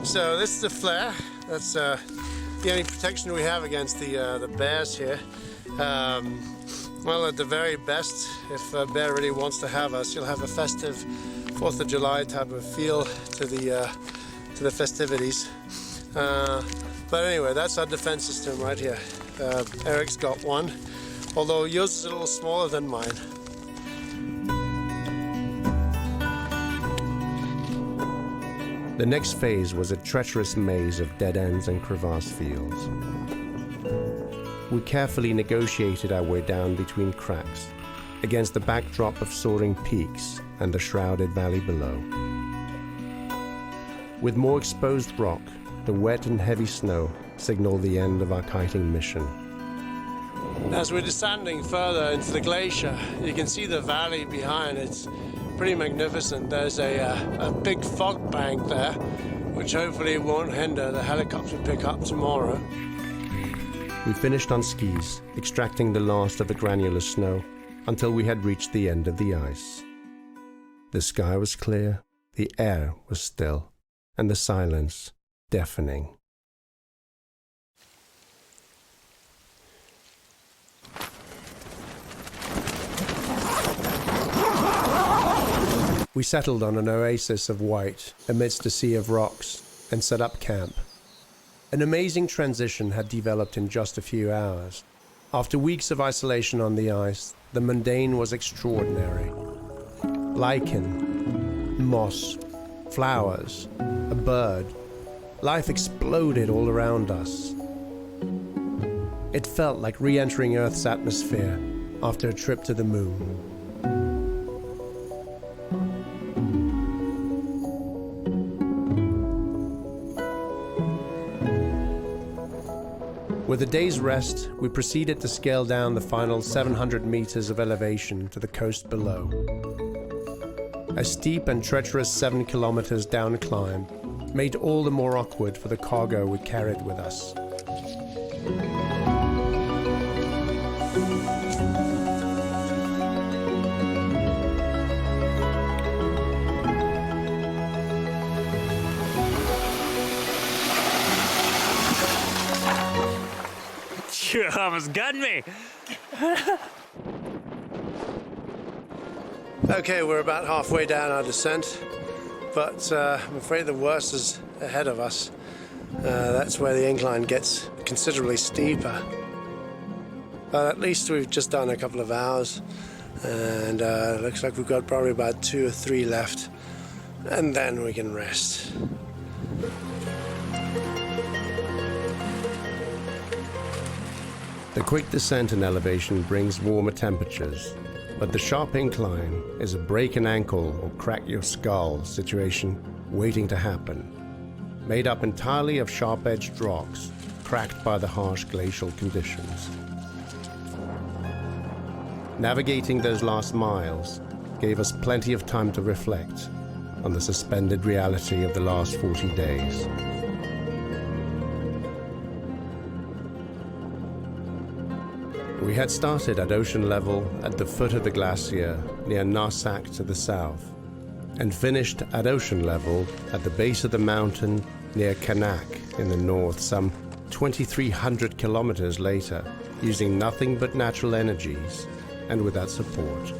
So this is the flare. That's the only protection we have against the bears here. Well, at the very best, if a bear really wants to have us, you'll have a festive 4th of July type of feel to the festivities. But anyway, that's our defense system right here. Eric's got one, although yours is a little smaller than mine. The next phase was a treacherous maze of dead ends and crevasse fields. We carefully negotiated our way down between cracks, against the backdrop of soaring peaks and the shrouded valley below. With more exposed rock, the wet and heavy snow signaled the end of our kiting mission. As we're descending further into the glacier, you can see the valley behind. It's pretty magnificent. There's a big fog bank there, which hopefully won't hinder the helicopter pickup tomorrow. We finished on skis, extracting the last of the granular snow until we had reached the end of the ice. The sky was clear, the air was still, and the silence deafening. We settled on an oasis of white amidst a sea of rocks and set up camp. An amazing transition had developed in just a few hours. After weeks of isolation on the ice, the mundane was extraordinary. Lichen, moss, flowers, a bird. Life exploded all around us. It felt like re-entering Earth's atmosphere after a trip to the moon. With a day's rest, we proceeded to scale down the final 700 meters of elevation to the coast below. A steep and treacherous 7 kilometers down climb made all the more awkward for the cargo we carried with us. You almost got me. Okay, we're about halfway down our descent, but I'm afraid the worst is ahead of us. That's where the incline gets considerably steeper. But at least we've just done a couple of hours, and looks like we've got probably about 2 or 3 left, and then we can rest. The quick descent in elevation brings warmer temperatures, but the sharp incline is a break an ankle or crack your skull situation waiting to happen, made up entirely of sharp-edged rocks cracked by the harsh glacial conditions. Navigating those last miles gave us plenty of time to reflect on the suspended reality of the last 40 days. We had started at ocean level at the foot of the glacier near Narsak to the south, and finished at ocean level at the base of the mountain near Kanak in the north some 2,300 kilometers later, using nothing but natural energies and without support.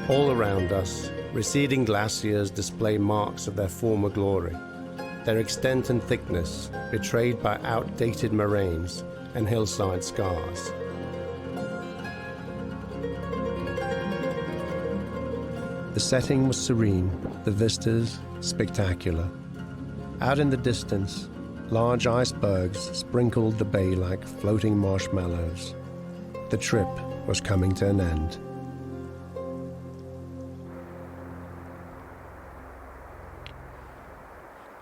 All around us, receding glaciers display marks of their former glory, their extent and thickness betrayed by outdated moraines and hillside scars. The setting was serene, the vistas spectacular. Out in the distance, large icebergs sprinkled the bay like floating marshmallows. The trip was coming to an end.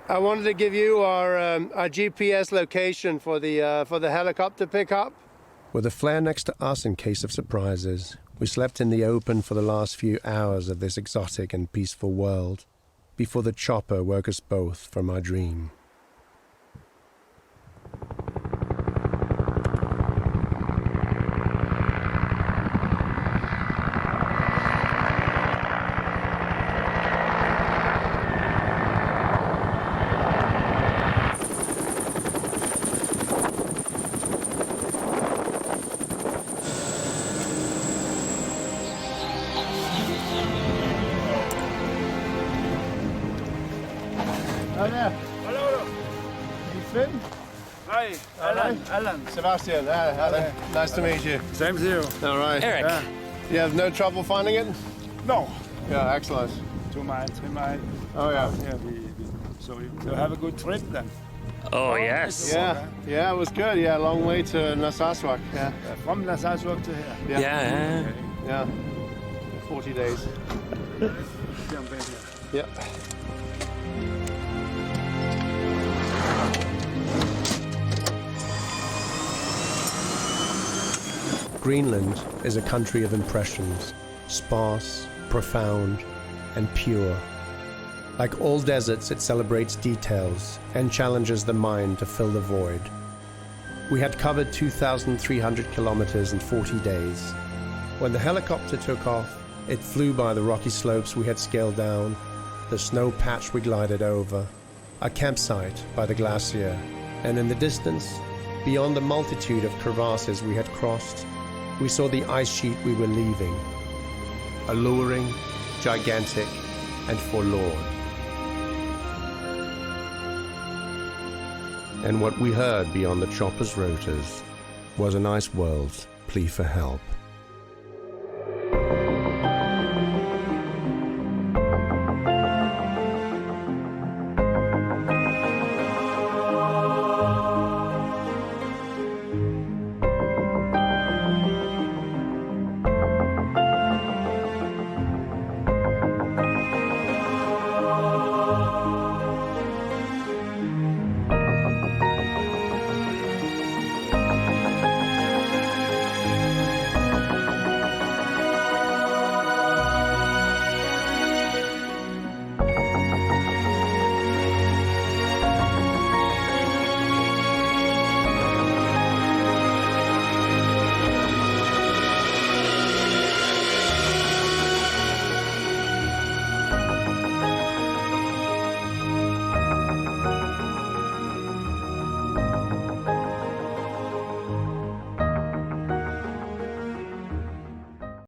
I wanted to give you our GPS location for the helicopter pickup. With a flare next to us in case of surprises, we slept in the open for the last few hours of this exotic and peaceful world, before the chopper woke us both from our dream. Hello. You Finn? Hi, Alan. Sebastian. Hello. Nice to meet you. Same to you. All right. Eric. Yeah. You have no trouble finding it? No. Yeah, excellent. 2 miles, 3 miles. Oh, yeah. Yeah, so you have a good trip then. Oh, yes. Yeah, it was good. Yeah, long way to Narsarsuaq. Yeah. From Narsarsuaq to here. Yeah. 40 days. Jump in here. Yeah. Greenland is a country of impressions, sparse, profound, and pure. Like all deserts, it celebrates details and challenges the mind to fill the void. We had covered 2,300 kilometers in 40 days. When the helicopter took off, it flew by the rocky slopes we had scaled down, the snow patch we glided over, a campsite by the glacier, and in the distance, beyond the multitude of crevasses we had crossed, we saw the ice sheet we were leaving, alluring, gigantic, and forlorn. And what we heard beyond the chopper's rotors was an ice world's plea for help.